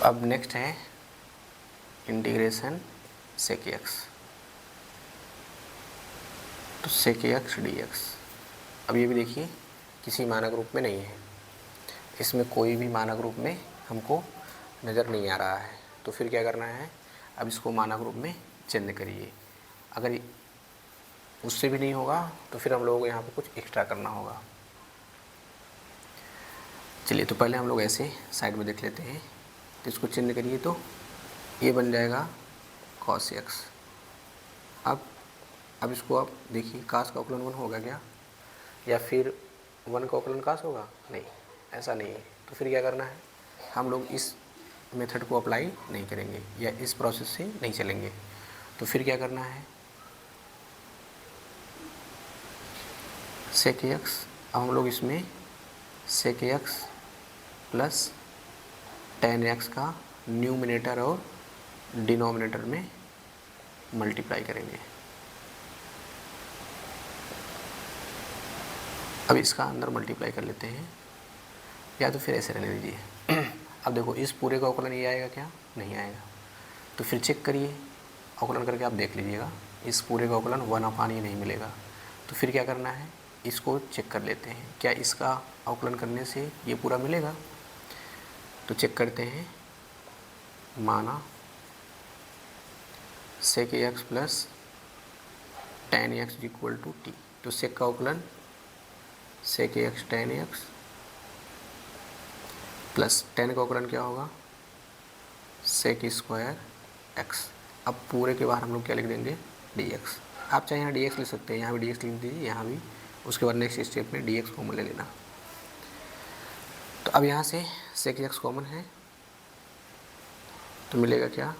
अब नेक्स्ट है integration sec x, तो सेक एक्स डी एक्स। अब ये भी देखिए किसी मानक रूप में नहीं है, इसमें कोई भी मानक रूप में हमको नज़र नहीं आ रहा है, तो फिर क्या करना है, अब इसको मानक रूप में चेंज करिए। अगर उससे भी नहीं होगा तो फिर हम लोगों को यहाँ पे कुछ एक्स्ट्रा करना होगा। चलिए, तो पहले हम लोग ऐसे साइड में देख लेते हैं। तो इसको चेंज करिए तो ये बन जाएगा कॉस एक्स। अब इसको आप देखिए, कास का अवकलन 1 होगा क्या, या फिर 1 का अवकलन कास होगा? नहीं, ऐसा नहीं है। तो फिर क्या करना है, हम लोग इस मेथड को अप्लाई नहीं करेंगे या इस प्रोसेस से नहीं चलेंगे। तो फिर क्या करना है, सेक एक्स, अब हम लोग इसमें sec x plus ten x का न्यूमिनेटर और डिनोमिनेटर में मल्टीप्लाई करेंगे। अब इसका अंदर मल्टीप्लाई कर लेते हैं, या तो फिर ऐसे रहने दीजिए। अब देखो, इस पूरे का अवकलन ये आएगा क्या? नहीं आएगा। तो फिर चेक करिए, अवकलन करके आप देख लीजिएगा, इस पूरे का अवकलन 1/, ये नहीं मिलेगा। तो फिर क्या करना है, इसको चेक कर लेते हैं, क्या इसका अवकलन करने से ये पूरा मिलेगा? तो चेक करते हैं। माना sec x plus ten x equal to t, तो सेक का अवकलन sec x tan x plus tan का अवकलन क्या होगा, सेक स्क्वायर एक्स। अब पूरे के बाहर हम लोग क्या लिख देंगे, डी एक्स। आप चाहे यहाँ डी एक्स लिख सकते हैं, यहाँ भी डी एक्स लिख दीजिए, यहाँ भी। उसके बाद नेक्स्ट स्टेप में डी एक्स कॉमन ले लेना। तो अब यहाँ से सेक एक्स कॉमन है, तो मिलेगा क्या,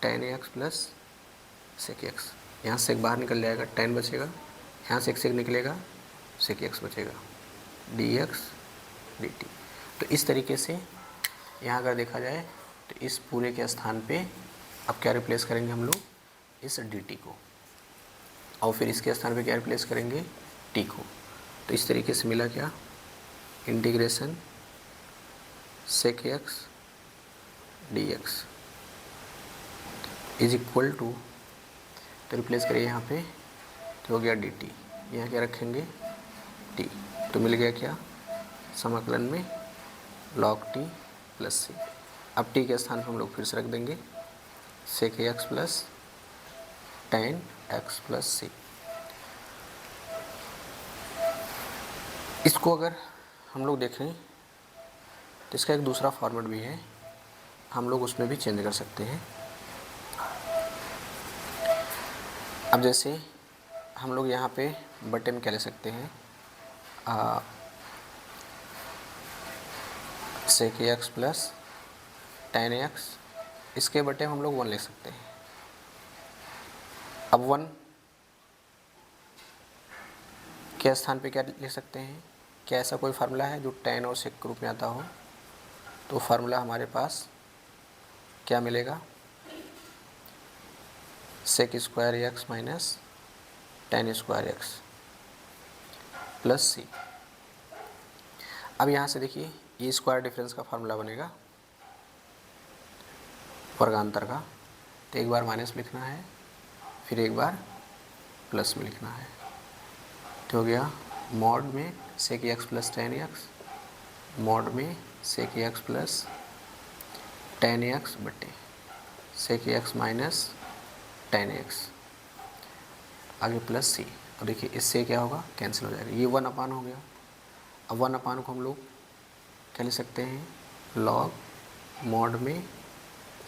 tan x plus sec x. यहाँ से एक बाहर निकल जाएगा, टेन बचेगा, यहाँ से एक सेक निकलेगा, सेक एक्स बचेगा, डी एक्स डी टी। तो इस तरीके से यहाँ अगर देखा जाए तो इस पूरे के स्थान पे अब क्या रिप्लेस करेंगे हम लोग, इस डी टी को, और फिर इसके स्थान पे क्या रिप्लेस करेंगे, टी को। तो इस तरीके से मिला क्या, integration sec x d x is equal to, तो रिप्लेस करिए यहाँ पे, तो हो गया डी टी। यहाँ क्या रखेंगे, टी। तो मिल गया क्या, समाकलन में लॉग टी प्लस सी। अब टी के स्थान पर हम लोग फिर से रख देंगे sec x plus ten x plus c. इसको अगर हम लोग देखें तो इसका एक दूसरा फॉर्मेट भी है, हम लोग उसमें भी चेंज कर सकते हैं। अब जैसे हम लोग यहाँ पे बटे में क्या ले सकते हैं, sec x plus ten x, इसके बटे हम लोग 1 ले सकते हैं। अब 1 के स्थान पे क्या ले सकते हैं, क्या ऐसा कोई फार्मूला है जो टेन और सेक के रूप में आता हो? तो फार्मूला हमारे पास क्या मिलेगा, sec square x minus ten square x plus c. अब यहाँ से देखिए, ये स्क्वायर डिफरेंस का फार्मूला बनेगा वर्गांतर का, तो एक बार माइनस में लिखना है, फिर एक बार प्लस में लिखना है। तो हो गया मॉड में sec x plus ten x, mod में sec x plus ten x बटे sec x minus ten x, आगे प्लस सी। और देखिए इससे क्या होगा, कैंसिल हो जाएगा, ये 1/, हो गया। अब 1/, को हम लोग क्या ले सकते हैं, लॉग मॉड में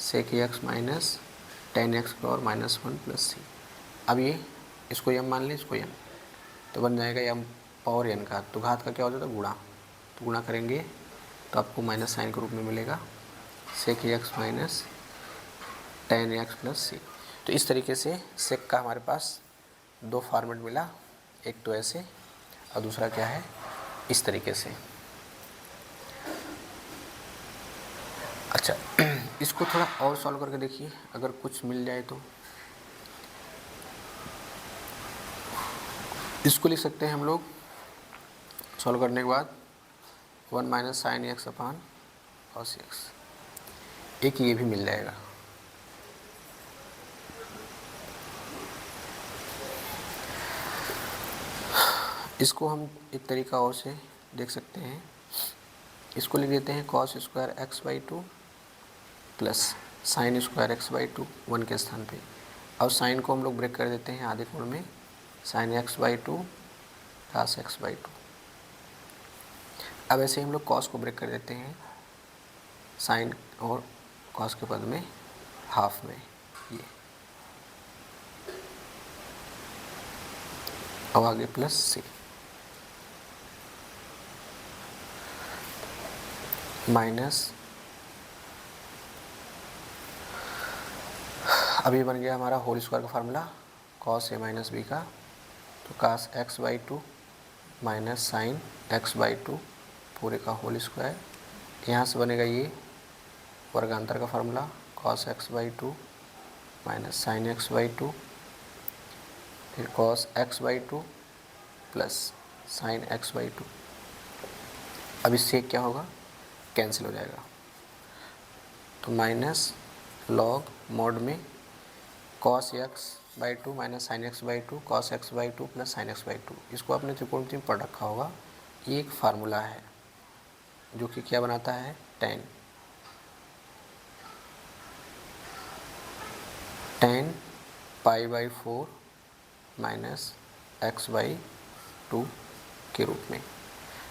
sec x minus ten x power minus 1 plus c. अब ये इसको यम मान लें, इसको यम, तो बन जाएगा यम पावर एन का, तो घात का क्या हो जाता है, गुणा। तो गुणा करेंगे तो आपको माइनस साइन के रूप में मिलेगा sec x minus ten x plus c. तो इस तरीके से सेक का हमारे पास 2 फॉर्मेट मिला, एक तो ऐसे और दूसरा क्या है, इस तरीके से। अच्छा, इसको थोड़ा और सॉल्व करके देखिए, अगर कुछ मिल जाए तो। इसको लिख सकते हैं हम लोग सॉल्व करने के बाद 1 माइनस साइन एक्स अपान कॉस एक्स। एक ये भी मिल जाएगा। इसको हम एक तरीका और से देख सकते हैं, इसको लिख देते हैं cos square x by two plus sine square x by to 1 के स्थान पे। और साइन को हम लोग ब्रेक कर देते हैं आधे कोण में, sine x by two cos x by two. अब ऐसे हम लोग कॉस को ब्रेक कर देते हैं साइन और कॉस के पद में हाफ में ये, अब आगे प्लस सी माइनस, अभी बन गया हमारा होल स्क्वायर का formula cos a minus b का, तो cos x by two minus sine x by two पूरे का होल स्क्वायर। यहाँ से बनेगा ये वर्गांतर का formula cos x by two minus sine x by two, फिर cos x by two plus sine x by two. अब इससे क्या होगा, कैंसिल हो जाएगा, तो माइनस लॉग मॉड में cos x by two minus sine x by two cos x by two plus sine x by two. इसको आपने त्रिकोणमिति में पढ़ रखा होगा, ये एक फार्मूला है जो कि क्या बनाता है, ten pi by four minus x by to के रूप में।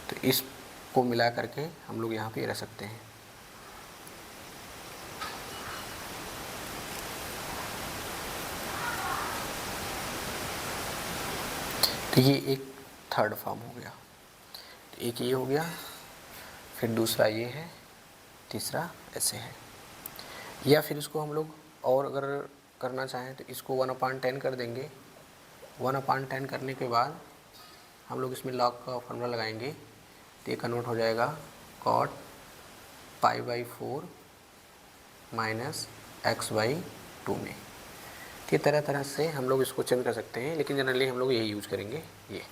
तो इसको मिला करके हम लोग यहाँ पे रह सकते हैं। तो ये एक थर्ड फॉर्म हो गया, एक ये हो गया, फिर दूसरा ये है, तीसरा ऐसे है। या फिर इसको हम लोग और अगर करना चाहें तो इसको 1/10 कर देंगे। 1/10 करने के बाद हम लोग इसमें लॉग का फॉर्मूला लगाएंगे, तो ये कन्वर्ट हो जाएगा cot pi by four minus x by two में। तो तरह तरह से हम लोग इसको चेंज कर सकते हैं, लेकिन जनरली हम लोग यही यूज करेंगे ये।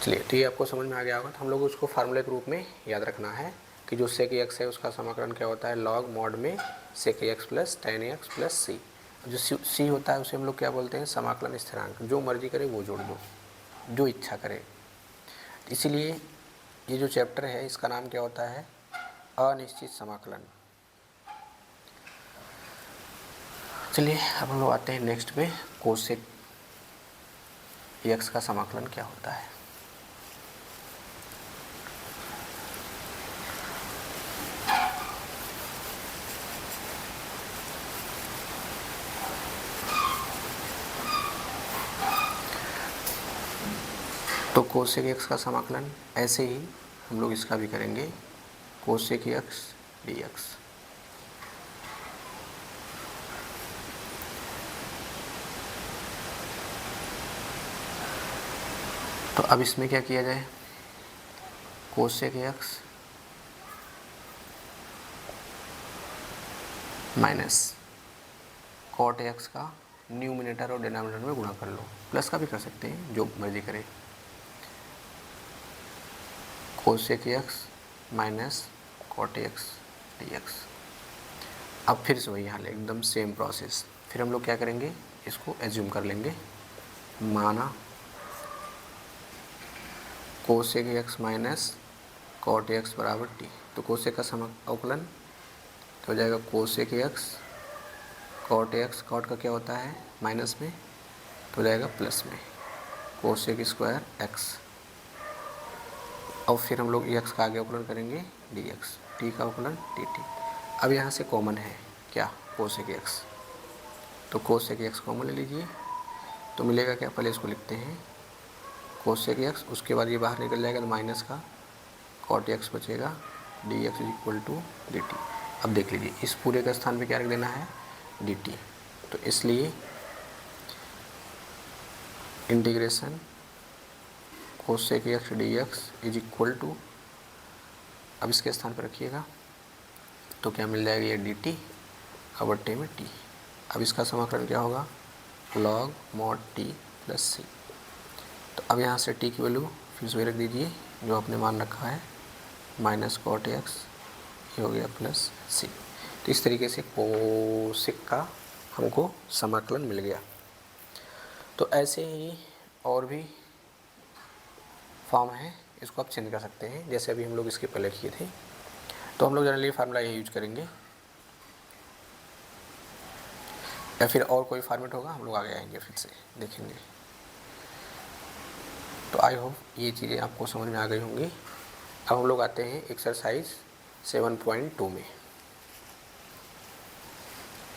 चलिए, तो ये आपको समझ में आ गया होगा। तो हम लोग उसको फार्मूले के रूप में याद रखना है कि जो सेक एक्स है उसका समाकलन क्या होता है, लॉग मॉड में sec x plus ten x plus c. जो सी होता है उसे हम लोग क्या बोलते हैं, समाकलन स्थिरांक। जो मर्जी करे वो जोड़ दो, जो इच्छा करे। इसीलिए ये जो चैप्टर है इसका नाम क्या होता है, अनिश्चित समाकलन। चलिए अब हम लोग आते हैं नेक्स्ट पे, कोसेक एक्स का समाकलन क्या होता है। तो कोसेक एक्स का समाकलन ऐसे ही हम लोग इसका भी करेंगे, कोसेक एक्स डी एक्स। तो अब इसमें क्या किया जाए, cosec x minus cot x का न्यूमिनेटर और डिनोमिनेटर में गुणा कर लो, प्लस का भी कर सकते हैं, जो मर्जी करें। Cosec x minus cot x d x. अब फिर से वही हाल है, एकदम सेम प्रोसेस। फिर हम लोग क्या करेंगे, इसको एज्यूम कर लेंगे, माना cosec x minus cot x बराबर टी। तो कोसेक का समाकलन तो हो जाएगा cosec x cot x, cot का क्या होता है माइनस में, तो हो जाएगा प्लस में कोसेक स्क्वायर एक्स। और फिर हम लोग एक्स का आगे अवकलन करेंगे डी एक्स, टी का अवकलन डी टी। अब यहाँ से कॉमन है क्या, कोसेक एक्स, तो कोसेक एक्स कॉमन ले लीजिए, तो मिलेगा क्या, पहले इसको लिखते हैं कोसेक एक्स, उसके बाद ये बाहर निकल जाएगा तो माइनस का कॉट एक्स बचेगा, d x equal to d t. अब देख लीजिए इस पूरे का स्थान पे क्या रख देना है, डी टी। तो इसलिए integration cosec x d x is equal to, अब इसके स्थान पर रखिएगा तो क्या मिल जाएगा, ये डी टी का बट्टे में टी। अब इसका समाकलन क्या होगा, log mod T plus c. तो अब यहाँ से टी की वैल्यू फिर से रख दीजिए जो आपने मान रखा है, माइनस कॉट एक्स ये हो गया प्लस सी। तो इस तरीके से कोसेक का हमको समाकलन मिल गया। तो ऐसे ही और भी फॉर्म है, इसको आप चेंज कर सकते हैं। जैसे अभी हम लोग इसके पहले किए थे, तो हम लोग जनरली फार्मूला ये यूज करेंगे, या फिर और कोई फॉर्मेट होगा हम लोग आगे आएंगे फिर से देखेंगे। तो आई होप ये चीज़ें आपको समझ में आ गई होंगी। अब हम लोग आते हैं एक्सरसाइज 7.2 में।